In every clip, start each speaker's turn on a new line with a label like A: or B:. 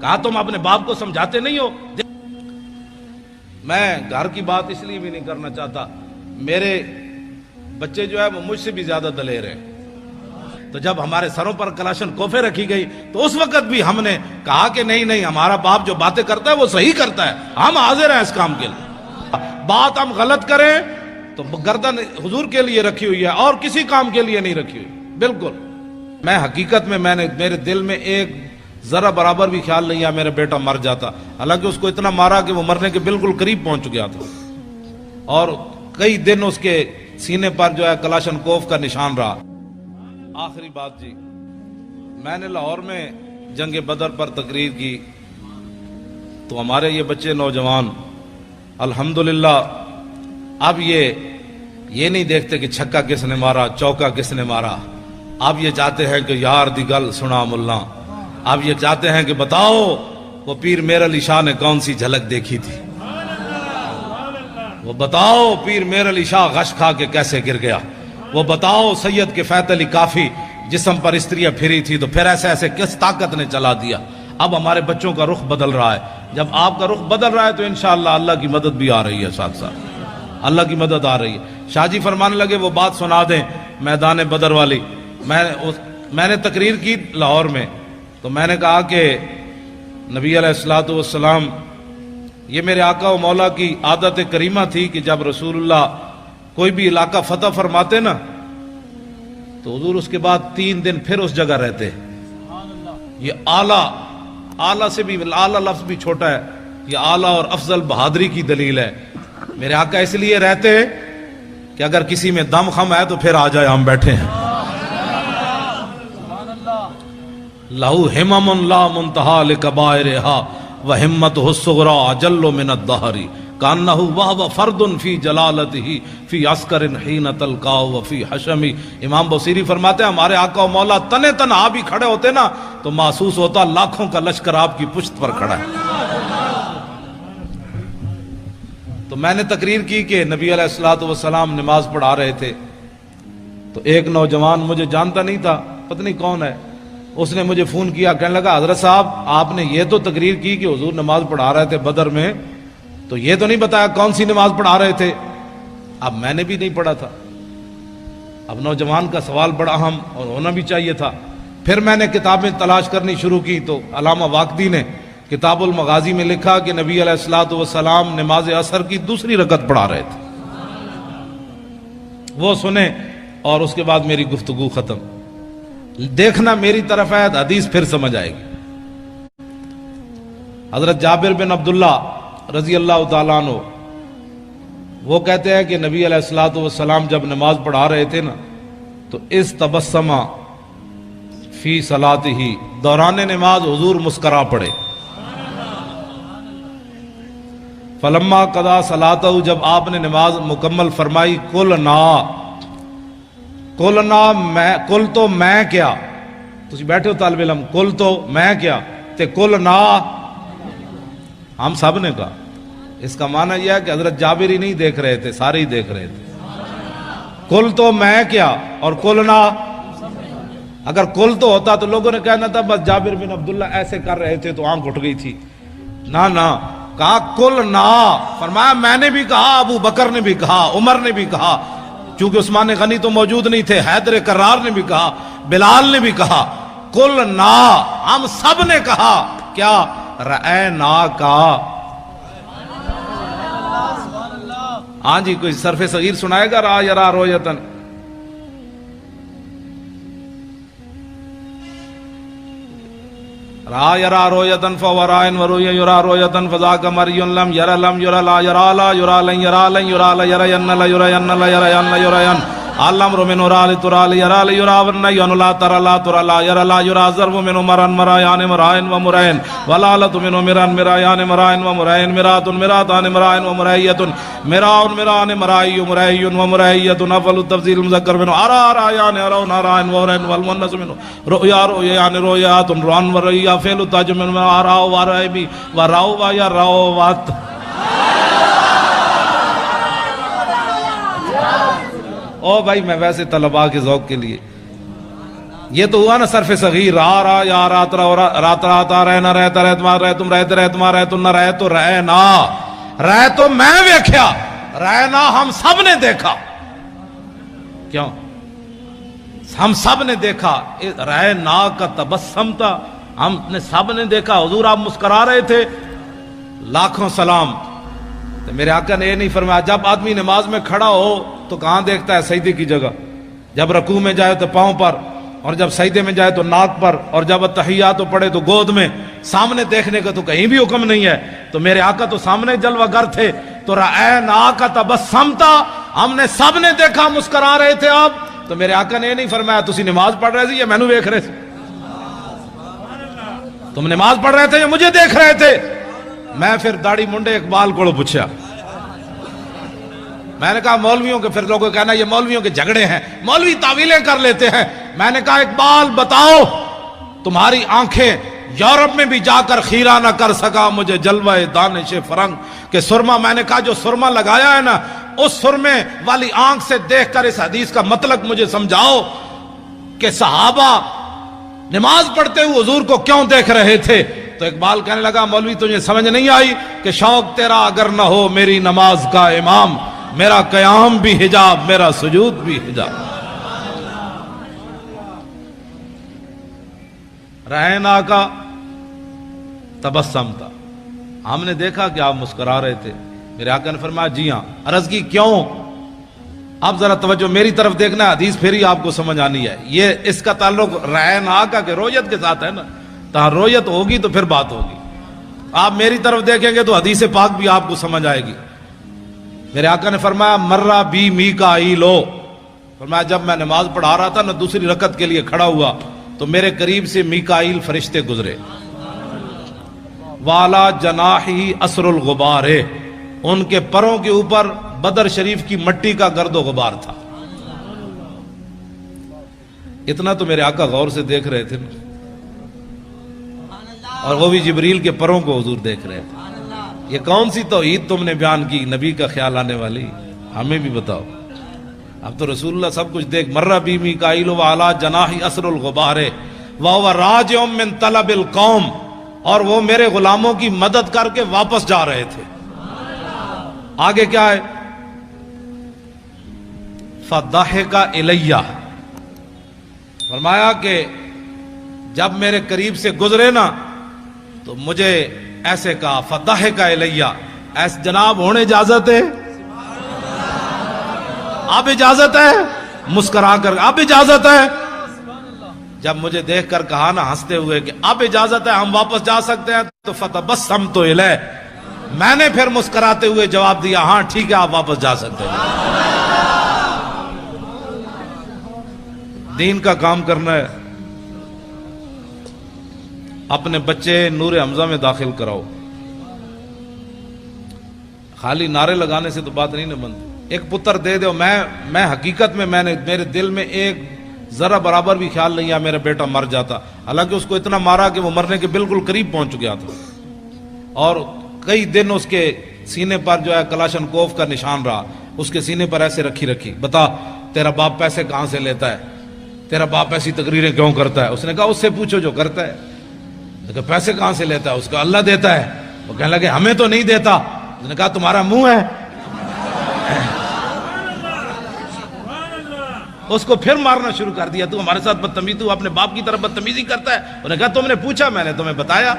A: کہا تم اپنے باپ کو سمجھاتے نہیں ہو؟ میں گھر کی بات اس لیے بھی نہیں کرنا چاہتا، میرے بچے جو ہے وہ مجھ سے بھی زیادہ دلیر ہیں، تو جب ہمارے سروں پر کلاشن کوفے رکھی گئی تو اس وقت بھی ہم نے کہا کہ نہیں ہمارا باپ جو باتیں کرتا ہے وہ صحیح کرتا ہے، ہم حاضر ہیں اس کام کے لیے۔ بات ہم غلط کریں تو گردن حضور کے لیے رکھی ہوئی ہے اور کسی کام کے لیے نہیں رکھی ہوئی، بالکل۔ میں حقیقت میں میرے دل میں ایک ذرا برابر بھی خیال نہیں ہے میرا بیٹا مر جاتا، حالانکہ اس کو اتنا مارا کہ وہ مرنے کے بالکل قریب پہنچ گیا تھا، اور کئی دن اس کے سینے پر جو ہے کلاشن کوف کا نشان رہا۔ آخری بات جی، میں نے لاہور میں جنگ بدر پر تقریر کی تو ہمارے یہ بچے نوجوان الحمدللہ اب یہ نہیں دیکھتے کہ چھکا کس نے مارا، چوکا کس نے مارا، اب یہ چاہتے ہیں کہ یار دی گل سنا ملا، اب یہ چاہتے ہیں کہ بتاؤ وہ پیر میر علی شاہ نے کون سی جھلک دیکھی تھی، وہ بتاؤ پیر میر علی شاہ غش کھا کے کیسے گر گیا، وہ بتاؤ سید کے فیت علی کافی جسم پر استریاں پھری تھی تو پھر ایسے کس طاقت نے چلا دیا۔ اب ہمارے بچوں کا رخ بدل رہا ہے، جب آپ کا رخ بدل رہا ہے تو انشاءاللہ اللہ کی مدد بھی آ رہی ہے، ساتھ ساتھ اللہ کی مدد آ رہی ہے۔ شاہ جی فرمانے لگے وہ بات سنا دیں میدان بدر والی۔ میں نے تقریر کی لاہور میں، تو میں نے کہا کہ نبی علیہ الصلوۃ والسلام، یہ میرے آقا و مولا کی عادت کریمہ تھی کہ جب رسول اللہ کوئی بھی علاقہ فتح فرماتے نا تو حضور اس کے بعد 3 دن پھر اس جگہ رہتے۔ یہ اعلیٰ سے بھی اعلیٰ لفظ بھی چھوٹا ہے، یہ اعلیٰ اور افضل بہادری کی دلیل ہے۔ میرے آقا اس لیے رہتے کہ اگر کسی میں دم خم ہے تو پھر آ جائے، ہم بیٹھے ہیں۔ لہو ہمم لا منتہا لکبائرہا وہمتہ الصغریٰ اجل من الدہر کانہ وہو فرد فی جلالتہ فی عسکر حین تلقاہ وفی حشم۔ امام بصیری فرماتے ہیں ہمارے آقا و مولا تنہا بھی کھڑے ہوتے نا تو محسوس ہوتا لاکھوں کا لشکر آپ کی پشت پر کھڑا ہے۔ تو میں نے تقریر کی کہ نبی علیہ الصلوۃ والسلام نماز پڑھا رہے تھے، تو ایک نوجوان مجھے جانتا نہیں تھا، پتہ نہیں کون ہے، اس نے مجھے فون کیا، کہنے لگا حضرت صاحب آپ نے یہ تو تقریر کی کہ حضور نماز پڑھا رہے تھے بدر میں، تو یہ تو نہیں بتایا کون سی نماز پڑھا رہے تھے۔ اب میں نے بھی نہیں پڑھا تھا، اب نوجوان کا سوال بڑا اہم اور ہونا بھی چاہیے تھا۔ پھر میں نے کتابیں تلاش کرنی شروع کی تو علامہ واقدی نے کتاب المغازی میں لکھا کہ نبی علیہ الصلوۃ والسلام نماز عصر کی 2 رکعت پڑھا رہے تھے۔ وہ سنے اور اس کے بعد میری گفتگو ختم۔ دیکھنا میری طرف ہے، حدیث پھر سمجھ آئے گی۔ حضرت جابر بن عبداللہ رضی اللہ تعالیٰ عنہ وہ کہتے ہیں کہ نبی علیہ الصلوۃ والسلام جب نماز پڑھا رہے تھے نا تو اس تبسمہ فی صلاتہ، دوران نماز حضور مسکرا پڑے۔ فلما قضا صلاتہ، جب آپ نے نماز مکمل فرمائی، کل تو میں کیا، تسی بیٹھے ہو طالب علم، کل تو میں کیا تے کل نا ہم سب نے کہا۔ اس کا معنی یہ ہے کہ حضرت جابر ہی نہیں دیکھ رہے تھے، سارے ہی دیکھ رہے تھے۔ کل تو میں کیا اور کل نا، اگر کل تو ہوتا تو لوگوں نے کہنا تھا بس جابر بن عبداللہ ایسے کر رہے تھے تو آنکھ اٹھ گئی تھی، نہ کہا کل نا، فرمایا میں نے بھی کہا، ابو بکر نے بھی کہا، عمر نے بھی کہا، چونکہ عثمان غنی تو موجود نہیں تھے، حیدر کرار نے بھی کہا، بلال نے بھی کہا، کل نا، ہم سب نے کہا کیا، رأینا کا۔ ہاں جی، کوئی صرف صغیر سنائے گا؟ را یرا رویتن، را یرا رویتن فورائن وروی یرا رویتن فذاک مریون لم یرا لا یرا لا یرا لن یرا لن یرا لا یرین لا یرین لا یرین لا یرین علم رو من رال ترال یرا لا یرا ون ین لا ترا لا ترا لا یرا لا یرا ضرب من مران مرایان مرائن و مرائن ولالت من مران مرایان مرائن و مرائن مرات مراتان مرائن و مرائیت مراون مران مرائی مرائی و مرائیت نفل التفضیل مذکر من ارا رایان ارون ارائن و ارائن والمنس من رؤیا رؤیان رؤیات روان و رؤیا فعل تاج من اراو و رائبی و راو و یا راو وات۔ او بھائی میں ویسے طلباء کے ذوق کے لیے یہ تو ہوا نا صرف صغیر، را یا رات رہا رہنا رہتا رہ تمہارا رہ تم رہتے رہ تمہارا رہ تم نہ رہ تو رہ نا رہ تو میں ویکھیا رہنا ہم سب نے دیکھا. کیوں؟ ہم سب نے دیکھا. رہنا کا تبسم تھا، ہم نے سب نے دیکھا. حضور آپ مسکرا رہے تھے، لاکھوں سلام. تو میرے آقا نے یہ نہیں فرمایا جب آدمی نماز میں کھڑا ہو تو کہاں دیکھتا ہے؟ سجدے کی جگہ. جب رکوع میں جائے تو پاؤں پر، اور جب سجدے میں جائے تو ناک پر، اور جب تحیات پڑھے تو گود میں. سامنے دیکھنے کا تو کہیں بھی حکم نہیں ہے. تو میرے آقا تو سامنے جلوہ گر تھے. تو رأینا کا تبسم تھا، ہم نے سب نے دیکھا مسکرا رہے تھے آپ. تو میرے آقا نے یہ نہیں فرمایا تسی نماز پڑھ رہے تھے یا مینوں دیکھ رہے تھے؟ تم نماز پڑھ رہے تھے یا مجھے دیکھ رہے تھے؟ میں پھر داڑھی منڈے اقبال کو پوچھا. میں نے کہا مولویوں کے، پھر لوگوں کہنا یہ مولویوں کے جھگڑے ہیں، مولوی تعویلیں کر لیتے ہیں. میں نے کہا اقبال بتاؤ، تمہاری آنکھیں یورپ میں بھی جا کر خیرہ نہ کر سکا مجھے جلوہ دانش فرنگ کہ سرما. میں نے کہا جو سرما لگایا ہے نا، اس سرمے والی آنکھ سے دیکھ کر اس حدیث کا مطلب مجھے سمجھاؤ کہ صحابہ نماز پڑھتے ہوئے حضور کو کیوں دیکھ رہے تھے. تو اقبال کہنے لگا مولوی تجھے سمجھ نہیں آئی کہ شوق تیرا اگر نہ ہو میری نماز کا امام، میرا قیام بھی حجاب میرا سجود بھی حجاب. رہنا کا تبسم تھا، ہم نے دیکھا کہ آپ مسکرا رہے تھے. میرے آقا نے فرمایا جی ہاں. عرض کی کیوں؟ آپ ذرا توجہ میری طرف دیکھنا، حدیث پھر آپ کو سمجھ آنی ہے. یہ اس کا تعلق رہنا کا کہ رویت کے ساتھ ہے نا. تو رویت ہوگی تو پھر بات ہوگی. آپ میری طرف دیکھیں گے تو حدیث پاک بھی آپ کو سمجھ آئے گی. میرے آقا نے فرمایا مرہ بی میکائیلو، فرمایا جب میں نماز پڑھا رہا تھا نا، دوسری رکعت کے لیے کھڑا ہوا تو میرے قریب سے میکائیل فرشتے گزرے. والا جناحی اسر الغبار، ان کے پروں کے اوپر بدر شریف کی مٹی کا گرد و غبار تھا. اتنا تو میرے آقا غور سے دیکھ رہے تھے نا، اور وہ بھی جبریل کے پروں کو حضور دیکھ رہے تھے. یہ کون سی توحید تم نے بیان کی نبی کا خیال آنے والی؟ ہمیں بھی بتاؤ. اب تو رسول اللہ سب کچھ دیکھ. مرہ بی میکائیل وعلی جناحی اسر الغبار وہو راجع من طلب القوم، اور وہ میرے غلاموں کی مدد کر کے واپس جا رہے تھے. آگے کیا ہے؟ فضحک الیہ، فرمایا کہ جب میرے قریب سے گزرے نا تو مجھے ایسے کہا فضحک الیہ، ایسے جناب ہونے اجازت ہے؟ اب اجازت ہے؟ مسکرا کر اب اجازت ہے؟ جب مجھے دیکھ کر کہا نا ہنستے ہوئے کہ اب اجازت ہے ہم واپس جا سکتے ہیں، تو فتبسمت الیہ، میں نے پھر مسکراتے ہوئے جواب دیا ہاں ٹھیک ہے آپ واپس جا سکتے ہیں. دین کا کام کرنا ہے، اپنے بچے نور حمزہ میں داخل کراؤ. خالی نعرے لگانے سے تو بات نہیں نہ بنتی. ایک پتر دے دو. میں حقیقت میں میرے دل میں ایک ذرا برابر بھی خیال نہیں ہے میرا بیٹا مر جاتا. حالانکہ اس کو اتنا مارا کہ وہ مرنے کے بالکل قریب پہنچ گیا تھا، اور کئی دن اس کے سینے پر جو ہے کلاشن کوف کا نشان رہا. اس کے سینے پر ایسے رکھی بتا تیرا باپ پیسے کہاں سے لیتا ہے؟ تیرا باپ ایسی تقریریں کیوں کرتا ہے؟ اس نے کہا اس سے پوچھو جو کرتا ہے. پیسے کہاں سے لیتا ہے؟ اس کو اللہ دیتا ہے. وہ کہنے لگے ہمیں تو نہیں دیتا. اس نے کہا تمہارا منہ ہے. اس کو پھر مارنا شروع کر دیا. تو ہمارے ساتھ بدتمیزی، تو اپنے باپ کی طرف بدتمیزی کرتا ہے. انہوں نے کہا تم نے پوچھا میں نے تمہیں بتایا،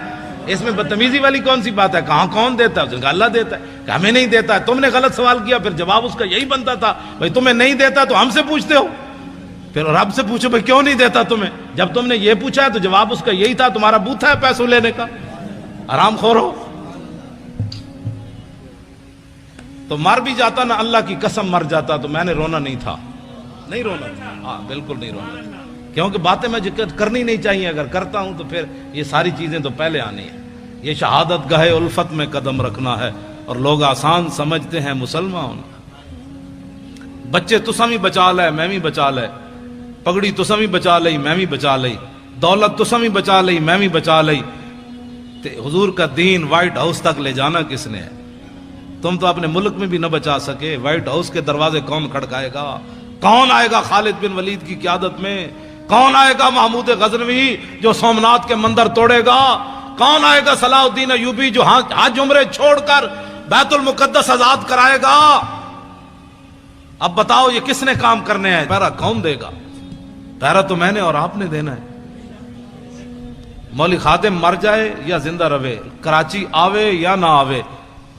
A: اس میں بدتمیزی والی کون سی بات ہے؟ کہاں کون دیتا ہے؟ اس نے کہا اللہ دیتا ہے. کہ ہمیں نہیں دیتا ہے. تم نے غلط سوال کیا. پھر جواب اس کا یہی بنتا تھا بھائی تمہیں نہیں دیتا تو ہم سے پوچھتے ہو. پھر رب سے پوچھو بھائی کیوں نہیں دیتا تمہیں. جب تم نے یہ پوچھا ہے تو جواب اس کا یہی تھا تمہارا بوتھا ہے پیسوں لینے کا، آرام خور ہو. تو مر بھی جاتا نا، اللہ کی قسم مر جاتا تو میں نے رونا نہیں تھا. نہیں رونا تھا، ہاں بالکل نہیں رونا تھا. کیونکہ باتیں میں کرنی نہیں چاہیے. اگر کرتا ہوں تو پھر یہ ساری چیزیں تو پہلے آنی ہیں. یہ شہادت گاہ الفت میں قدم رکھنا ہے، اور لوگ آسان سمجھتے ہیں مسلمان ہونا. بچے تساں بھی بچا لے میں بھی بچا لے، پگڑی تساں بھی بچا لئی میں بھی بچا لئی، دولت تساں بھی بچا لئی میں بھی بچا لئی. حضور کا دین وائٹ ہاؤس تک لے جانا کس نے ہے؟ تم تو اپنے ملک میں بھی نہ بچا سکے. وائٹ ہاؤس کے دروازے کون کھڑکائے گا؟ کون آئے گا خالد بن ولید کی قیادت میں کون آئے گا محمود غزنوی جو سومناتھ کے مندر توڑے گا؟ کون آئے گا صلاح الدین ایوبی جو حج عمرے چھوڑ کر بیت المقدس آزاد کرائے گا؟ اب بتاؤ یہ کس نے کام کرنے ہیں؟ پہرا کون دے گا؟ پہرا تو میں نے اور آپ نے دینا ہے۔ مولوی خادم مر جائے یا زندہ رہے، کراچی آوے یا نہ آوے،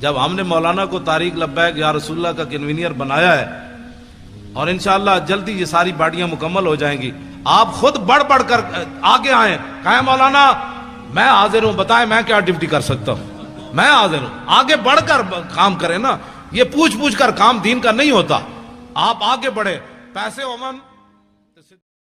A: جب ہم نے مولانا کو طارق لبیک یا رسول اللہ کا کنوینئر بنایا ہے، اور انشاءاللہ جلدی یہ ساری باڈیاں مکمل ہو جائیں گی، آپ خود بڑھ بڑھ کر آگے آئیں، کہیں مولانا میں حاضر ہوں، بتائیں میں کیا ڈیوٹی کر سکتا ہوں، میں حاضر ہوں، آگے بڑھ کر کام کریں نا، یہ پوچھ پوچھ کر کام دین کا نہیں ہوتا، آپ آگے بڑھے، پیسے عموماً